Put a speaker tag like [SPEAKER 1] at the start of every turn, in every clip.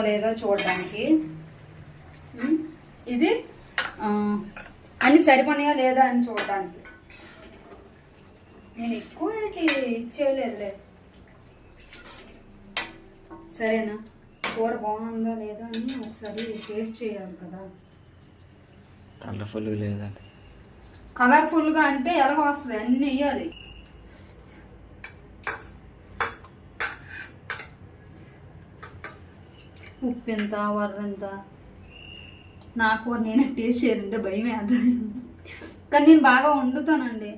[SPEAKER 1] లేదో చూడడానికి. ఇది అన్ని సరిపోయా లేదా అని చూడడానికి. నేను ఎక్కువ ఇచ్చేయలేదులే. సరేనా? కూర బాగుందా లేదా అని ఒకసారి టేస్ట్ చేయాలి కదా.
[SPEAKER 2] కలర్ఫుల్గా లేదండి.
[SPEAKER 1] కలర్ఫుల్గా అంటే ఎలాగో వస్తుంది, అన్నీ వేయాలి. ఉప్పు ఎంత, వర్రంత, నాకు నేను టేస్ట్ చేయాలంటే భయమే అది. కానీ నేను బాగా వండుతానండి.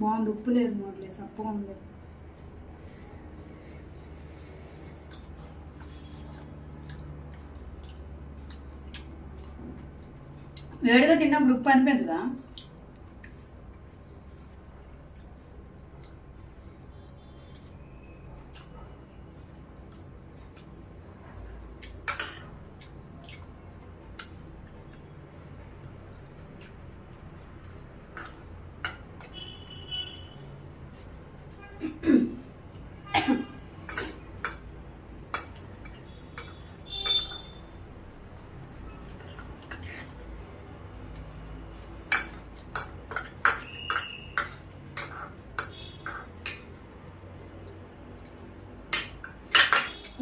[SPEAKER 1] బాగుంది. ఉప్పు లేదు మొదలే, చప్పగా ఉంది. వేడిగా తిన్నప్పుడు ఉప్పు అనిపించదా?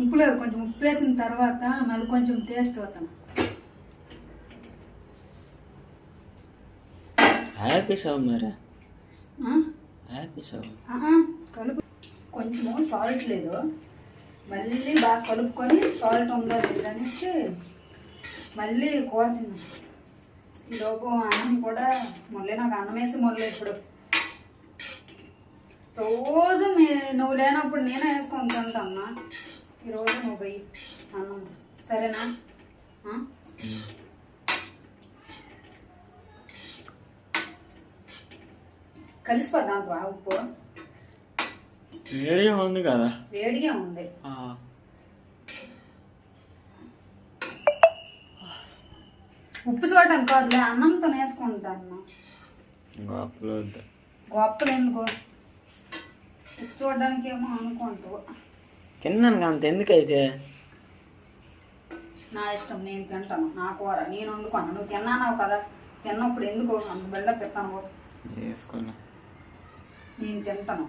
[SPEAKER 1] ఉప్పు లేదు, కొంచెం ఉప్పు వేసిన తర్వాత మళ్ళీ కొంచెం టేస్ట్ అవుతాను. కలుపు. కొంచెము సాల్ట్ లేదు, మళ్ళీ బాగా కలుపుకొని సాల్ట్ ఉందా లేదనేసి మళ్ళీ కూర తిన్నాను. ఈలోపు అన్నం కూడా మళ్ళీ నాకు అన్నం వేసి మళ్ళీ ఇప్పుడు రోజు నువ్వు లేనప్పుడు నేనే వేసుకొని తింటాన్నా. ఈరోజు నువ్వు పోయి అన్నం, సరేనా? కలిసిపోద్దా బాగా ఉప్పు?
[SPEAKER 2] వేడిగా ఉంది కదా.
[SPEAKER 1] వేడిగా ఉంది. ఉప్పు చూడటం కాదులే, అన్నంతో వేసుకుంటాను. గొప్పలు ఎందుకు? ఉప్పు చూడడానికి ఏమో అనుకుంటావు.
[SPEAKER 2] తిన్నాను అంత ఎందుకైతే
[SPEAKER 1] నా ఇష్టం, నేను తింటాను. నా కూర నేను వండుకోను. నువ్వు తిన్నావు కదా, తిన్నప్పుడు ఎందుకు అంత బిల్డప్ ఇస్తాను?
[SPEAKER 2] వేసుకున్నా.
[SPEAKER 1] నేను తింటాను.